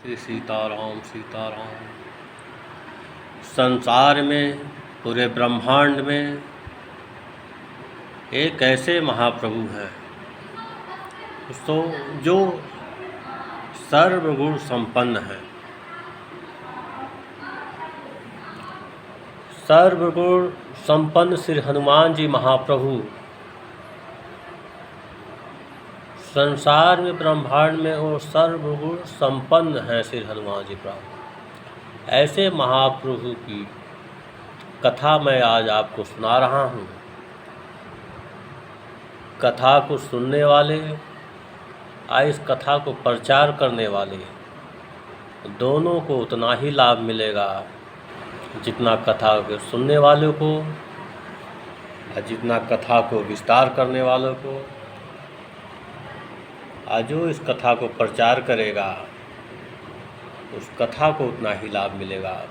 श्री सीताराम सीताराम। संसार में, पूरे ब्रह्मांड में एक ऐसे महाप्रभु हैं जो सर्वगुण संपन्न है। सर्वगुण संपन्न श्री हनुमान जी महाप्रभु संसार में, ब्रह्मांड में वो सर्वगुण संपन्न है। श्री हनुमान जी प्रभु ऐसे महाप्रभु की कथा मैं आज आपको सुना रहा हूँ। कथा को सुनने वाले और इस कथा को प्रचार करने वाले दोनों को उतना ही लाभ मिलेगा जितना कथा के सुनने वालों को और जितना कथा को विस्तार करने वालों को। और जो इस कथा को प्रचार करेगा उस कथा को उतना ही लाभ मिलेगा।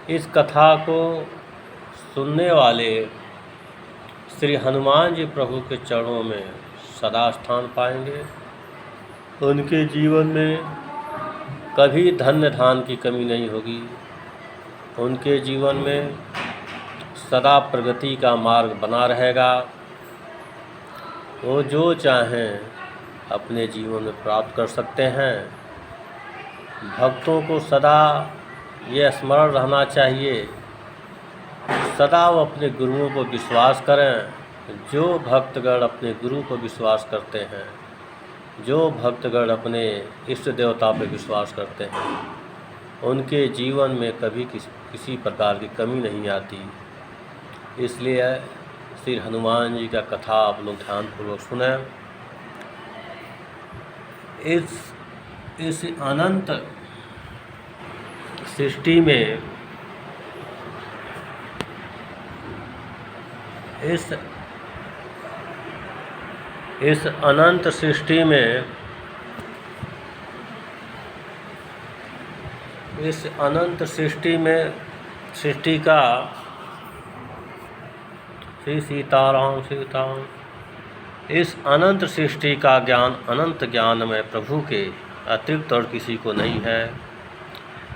इस कथा को सुनने वाले श्री हनुमान जी प्रभु के चरणों में सदा स्थान पाएंगे। उनके जीवन में कभी धन्य धान की कमी नहीं होगी। उनके जीवन में सदा प्रगति का मार्ग बना रहेगा। वो जो चाहें अपने जीवन में प्राप्त कर सकते हैं। भक्तों को सदा ये स्मरण रहना चाहिए, सदा वो अपने गुरुओं को विश्वास करें। जो भक्तगण अपने गुरु को विश्वास करते हैं, जो भक्तगण अपने इष्ट देवता पर विश्वास करते हैं, उनके जीवन में कभी किसी प्रकार की कमी नहीं आती। इसलिए श्री हनुमान जी का कथा आप लोग ध्यानपूर्वक सुने। इस अनंत सृष्टि में इस अनंत सृष्टि में सृष्टि का श्री सीताराम सीताराम। इस अनंत सृष्टि का ज्ञान, अनंत ज्ञान में प्रभु के अतिरिक्त और किसी को नहीं है।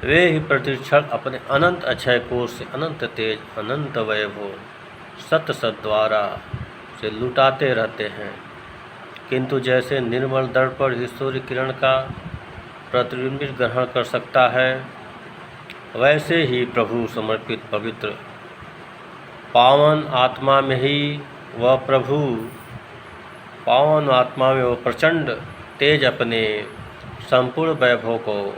वे ही प्रतिक्षण अपने अनंत अक्षय कोष से अनंत तेज, अनंत वैभव सत द्वारा से लुटाते रहते हैं। किंतु जैसे निर्मल दर्पण ही सूर्य किरण का प्रतिबिंब ग्रहण कर सकता है, वैसे ही प्रभु समर्पित पवित्र पावन आत्मा में ही वह प्रचंड तेज अपने संपूर्ण वैभव को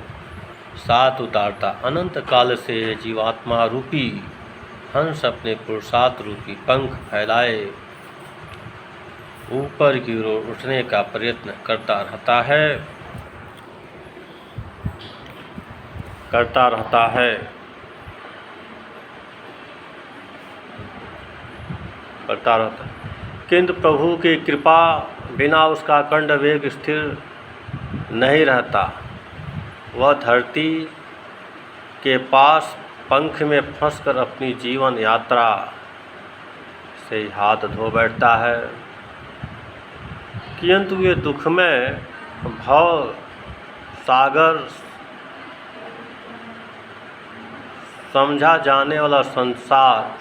साथ उतारता। अनंत काल से जीवात्मा रूपी हंस अपने पुरुषार्थ रूपी पंख फैलाए ऊपर की ओर उठने का प्रयत्न करता रहता है। किंतु प्रभु की कृपा बिना उसका कंड वेग स्थिर नहीं रहता। वह धरती के पास पंख में फंसकर अपनी जीवन यात्रा से हाथ धो बैठता है। किंतु ये दुखमय भव सागर समझा जाने वाला संसार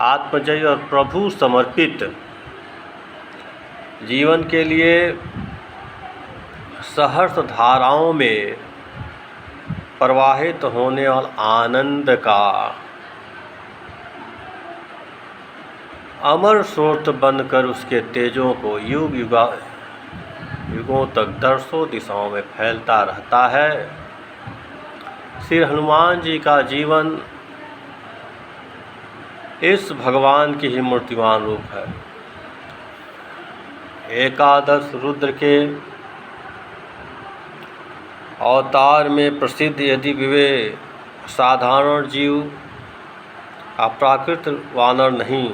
आत्मजय और प्रभु समर्पित जीवन के लिए सहर्ष धाराओं में प्रवाहित होने वाला आनंद का अमर स्रोत बनकर उसके तेजों को युगों तक दर्शों दिशाओं में फैलता रहता है। श्री हनुमान जी का जीवन इस भगवान की ही मूर्तिमान रूप है। एकादश रुद्र के अवतार में प्रसिद्ध, यदि वे साधारण जीव अप्राकृत वानर नहीं,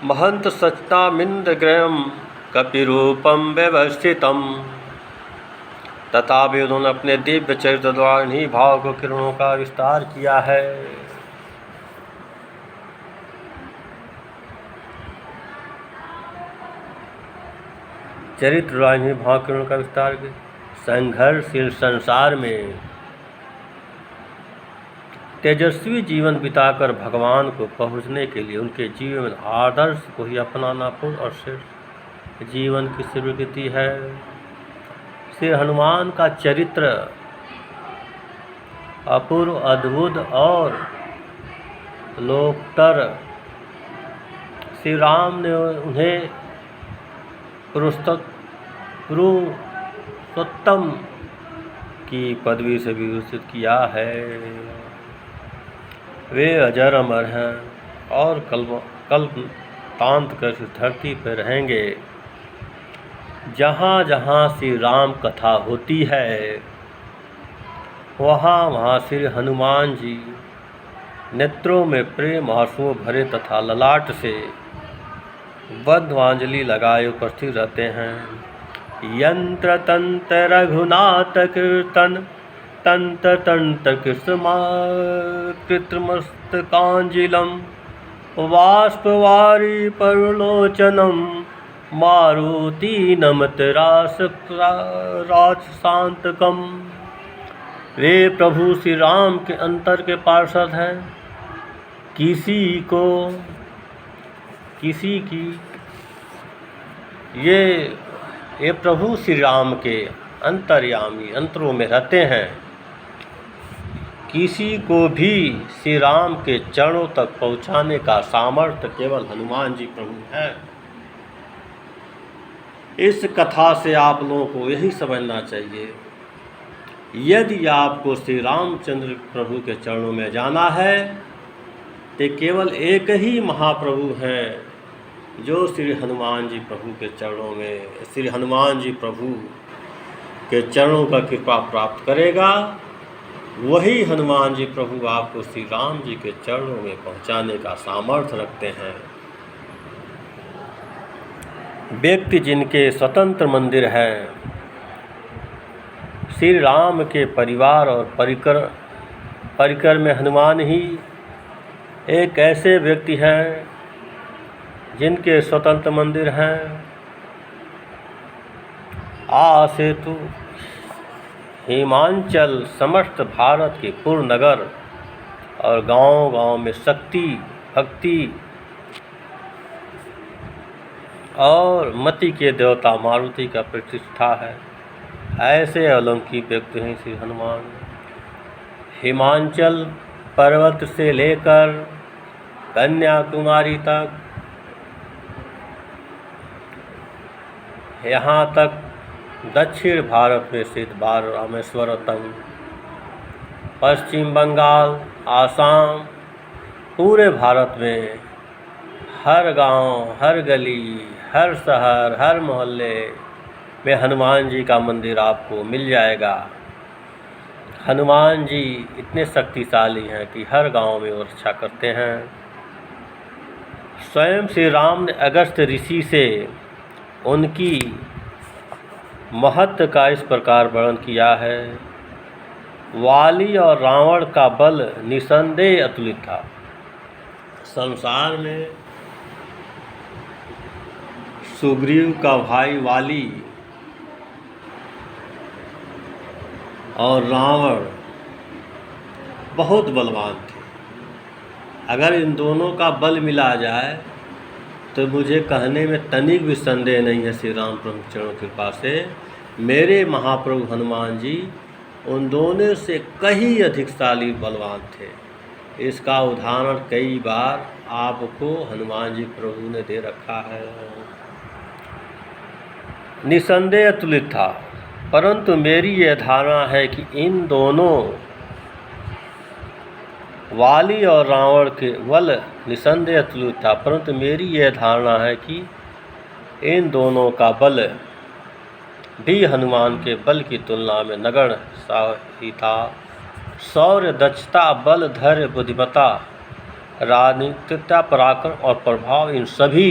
महंत सचनामिंद्रग्रयम कपिरूपम व्यवस्थितम, तथा भी उन्होंने अपने दिव्य चरित्र द्वारा इन्हीं भाव को किरणों का विस्तार किया है। चरित्र राजनी भावकिरण का विस्तार के संघर्षशील संसार में तेजस्वी जीवन बिताकर भगवान को पहुँचने के लिए उनके जीवन आदर्श को ही अपनाना पूर्ण और श्रेष्ठ जीवन की स्वीकृति है। श्री हनुमान का चरित्र अपूर्व, अद्भुत और लोकोत्तर। श्री राम ने उन्हें पुरुषोत्तम की पदवी से विभूषित किया है। वे अजर अमर हैं और कल्पांत कर धरती पर रहेंगे। जहाँ जहाँ श्री राम कथा होती है वहाँ वहाँ श्री हनुमान जी नेत्रों में प्रेम आंसुओं भरे तथा ललाट से बद्धांजलि लगाए उपस्थित रहते हैं। यंत्र तंत्र रघुनाथ कीर्तन तंत्र तंत्र कृतमस्तकांजिलम वाष्पवारी परलोचनम मारुति नमत राजशांतकम। वे प्रभु श्री राम के अंतर के पार्षद हैं। किसी की ये प्रभु श्री राम के अंतर्यामी अंतरों में रहते हैं। किसी को भी श्री राम के चरणों तक पहुंचाने का सामर्थ्य केवल हनुमान जी प्रभु हैं। इस कथा से आप लोगों को यही समझना चाहिए, यदि आपको श्री रामचंद्र प्रभु के चरणों में जाना है तो केवल एक ही महाप्रभु हैं जो श्री हनुमान जी प्रभु के चरणों में, श्री हनुमान जी प्रभु के चरणों का कृपा प्राप्त करेगा। वही हनुमान जी प्रभु आपको श्री राम जी के चरणों में पहुंचाने का सामर्थ्य रखते हैं। व्यक्ति जिनके स्वतंत्र मंदिर हैं, श्री राम के परिवार और परिकर में हनुमान ही एक ऐसे व्यक्ति हैं जिनके स्वतंत्र मंदिर हैं। सेतु हिमांचल समस्त भारत के पूर्ण नगर और गांव-गांव में शक्ति, भक्ति और मति के देवता मारुति का प्रतिष्ठा है। ऐसे अलौकिक व्यक्ति हैं श्री हनुमान। हिमांचल पर्वत से लेकर कन्याकुमारी तक, यहाँ तक दक्षिण भारत में स्थित बार रामेश्वरम, पश्चिम बंगाल, आसाम, पूरे भारत में हर गांव, हर गली, हर शहर, हर मोहल्ले में हनुमान जी का मंदिर आपको मिल जाएगा। हनुमान जी इतने शक्तिशाली हैं कि हर गांव में वो रक्षा करते हैं। स्वयं श्री राम ने अगस्त्य ऋषि से उनकी महत्व का इस प्रकार वर्णन किया है। वाली और रावण का बल निसंदेह अतुलित था। संसार में सुग्रीव का भाई वाली और रावण बहुत बलवान थे। अगर इन दोनों का बल मिला जाए तो मुझे कहने में तनिक भी संदेह नहीं है, श्री राम प्रभु चरणों की कृपा से मेरे महाप्रभु हनुमान जी उन दोनों से कहीं अधिकशाली बलवान थे। इसका उदाहरण कई बार आपको हनुमान जी प्रभु ने दे रखा है। निसंदेह अतुलित था, परंतु मेरी यह धारणा है कि इन दोनों वाली और रावण के बल निसंदेह अतुलित था, परंतु मेरी यह धारणा है कि इन दोनों का बल भी हनुमान के बल की तुलना में नगण्य सा ही था। शौर्य, दक्षता, बल, धैर्य, बुद्धिमत्ता, राजनीतिकता, पराक्रम और प्रभाव, इन सभी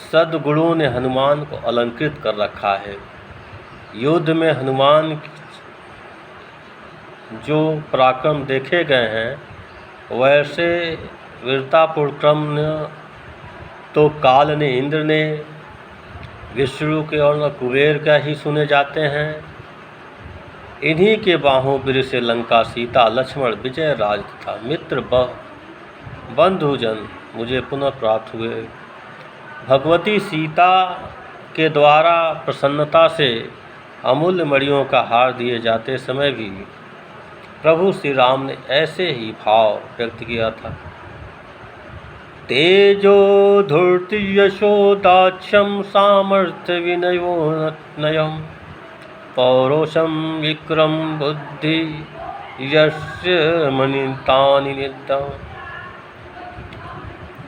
सद्गुणों ने हनुमान को अलंकृत कर रखा है। युद्ध में हनुमान जो पराक्रम देखे गए हैं वैसे वीरतापूर्ण क्रम तो काल ने, इंद्र ने विष्णु के और न कुबेर का ही सुने जाते हैं। इन्हीं के बाहों बिर से लंका सीता लक्ष्मण विजय राज तथा मित्र बंधुजन मुझे पुनः प्राप्त हुए। भगवती सीता के द्वारा प्रसन्नता से अमूल्य मणियों का हार दिए जाते समय भी प्रभु श्री राम ने ऐसे ही भाव व्यक्त किया था। तेजो धूर्ति यशो दाक्ष्यम सामर्थ्य विनयोन्नयम् पौरोषम विक्रम बुद्धि यस्य मनितानि नित्यम्।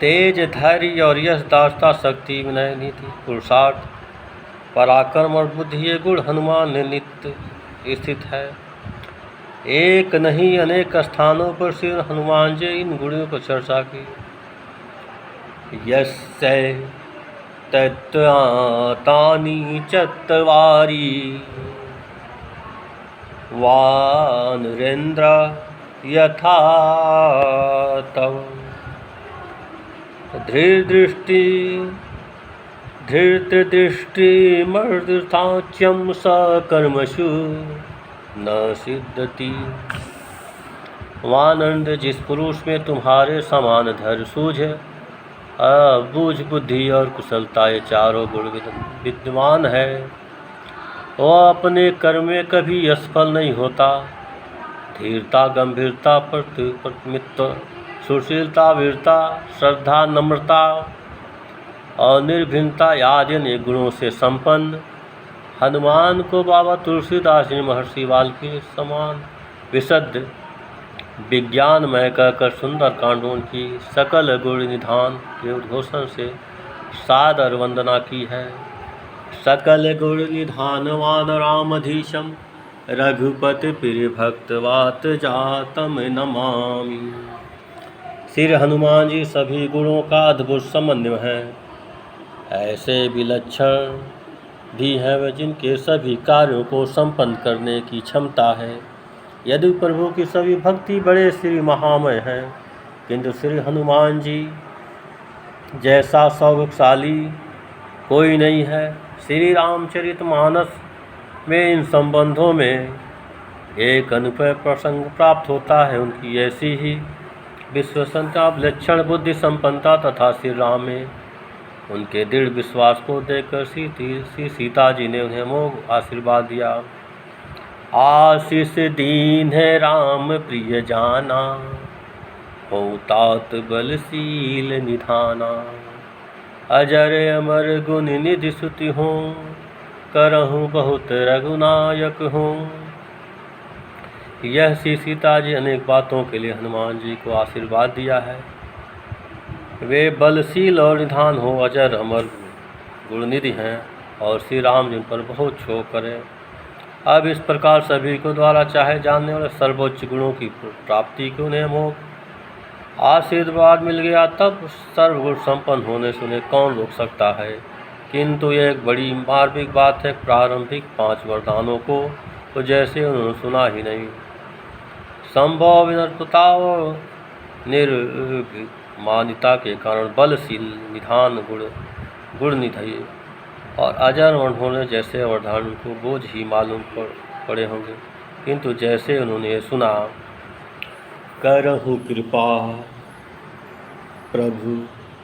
तेज, धैर्य और यश, दार्ष्टा, शक्ति, विनय, नीति, पुरुषार्थ, पराक्रम और बुद्धि ये गुण हनुमान ने नित्य स्थित है। एक नहीं अनेक स्थानों पर श्री हनुमान जी इन गुणों पर चर्चा की। यस्य तत्त्वानि चत्वारि वानरेन्द्र यथा तव धृतदृष्टिमर्दताच्यं सकर्मसु न सिद्धति। वानंद, जिस पुरुष में तुम्हारे समान धैर्य, सूझ, बूझ, बुद्धि और कुशलता ये चारों गुण विद्यमान है, वह अपने कर्म में कभी असफल नहीं होता। धीरता, गंभीरता, प्रतिमित्व, सुशीलता, वीरता, श्रद्धा, नम्रता और निर्भीनता आदि अनेक गुणों से संपन्न हनुमान को बाबा तुलसीदास जी महर्षि वाल्मीकि के समान विशुद्ध विज्ञानमय कहकर सुंदर कांडों की सकल गुण निधान के उद्घोषण से सादर वंदना की है। सकल गुण निधानवान रामधीशम रघुपति प्रिय भक्त वात जातम नमामि। श्री हनुमान जी सभी गुणों का अद्भुत समन्वय है। ऐसे विलक्षण भी हैं वे जिनके सभी कार्यों को संपन्न करने की क्षमता है। यदि प्रभु की सभी भक्ति बड़े श्री महामय हैं, किंतु श्री हनुमान जी जैसा सौभाग्यशाली कोई नहीं है। श्री रामचरितमानस में इन संबंधों में एक अनुपय प्रसंग प्राप्त होता है। उनकी ऐसी ही विश्वसनीयता, विलक्षण बुद्धि संपन्नता तथा श्री राम में उनके दृढ़ विश्वास को देखकर श्री सीता जी ने उन्हें मोह आशीर्वाद दिया। आशीष दीन है राम प्रिय जाना, हो तात बलशील निधाना। अजर अमर गुण निधि सुति हूँ, करहूँ बहुत रघुनायक हूँ। यह श्री सीता जी अनेक बातों के लिए हनुमान जी को आशीर्वाद दिया है। वे बलशील और निधान हो, अजर अमर गुणनिधि हैं और श्री राम जिन पर बहुत शोक करें। अब इस प्रकार सभी को द्वारा चाहे जानने वाले सर्वोच्च गुणों की प्राप्ति को उन्हें मोह आशीर्वाद मिल गया, तब सर्वगुण संपन्न होने से उन्हें कौन रोक सकता है। किंतु यह एक बड़ी मार्मिक बात है। प्रारंभिक 5 वरदानों को तो जैसे उन्होंने सुना ही नहीं। संभव विनम्रता और निर्मानिता के कारण बलशील, निधान, गुणनिधि और अजर होने जैसे वरदान को बोझ ही मालूम पड़े होंगे। किंतु जैसे उन्होंने ये सुना, करहु कृपा प्रभु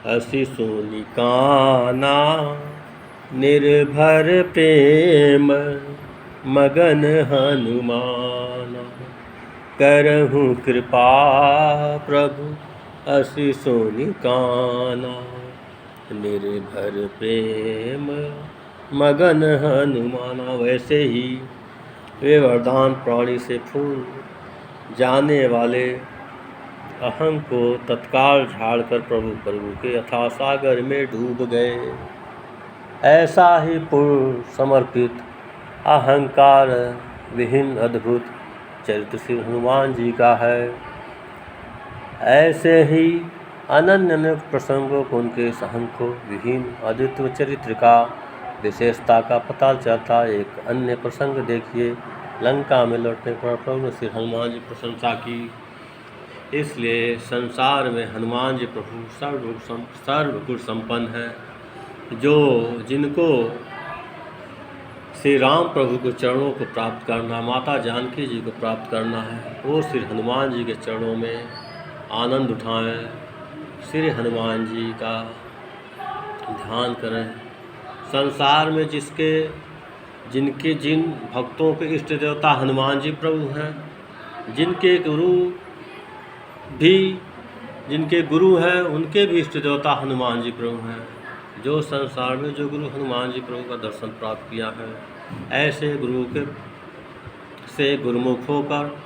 असी सोनिकाना, निर्भर प्रेम मगन हनुमाना। करहु कृपा प्रभु असी सोनिकाना, निर्भर प्रेम मगन हनुमाना। वैसे ही वे वरदान प्राणी से फूल जाने वाले अहं को तत्काल झाड़कर प्रभु के अथाह सागर में डूब गए। ऐसा ही पूर्ण समर्पित अहंकार विहीन अद्भुत चरित्र श्री हनुमान जी का है। ऐसे ही अनन्य प्रसंगों को उनके सहंको विहीन अद्वितीय चरित्र का विशेषता का पता चलता। एक अन्य प्रसंग देखिए, लंका में लौटने पर प्रभु ने श्री हनुमान जी प्रशंसा की। इसलिए संसार में हनुमान जी प्रभु सर्वगुण संपन्न है, जिनको श्री राम प्रभु के चरणों को प्राप्त करना, माता जानकी जी को प्राप्त करना है, वो श्री हनुमान जी के चरणों में आनंद उठाएं, श्री हनुमान जी का ध्यान करें। संसार में जिन भक्तों के इष्ट देवता हनुमान जी प्रभु हैं, जिनके गुरु हैं उनके भी इष्ट देवता हनुमान जी प्रभु हैं। जो संसार में जो गुरु हनुमान जी प्रभु का दर्शन प्राप्त किया है, ऐसे गुरु से गुरुमुख होकर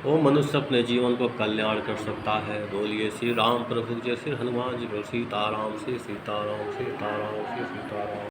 वो मनुष्य अपने जीवन को कल्याण कर सकता है। बोलिए श्री राम प्रभु जय, श्री हनुमान जी प्रभु। सीताराम श्री सीताराम, सीताराम श्री सीताराम।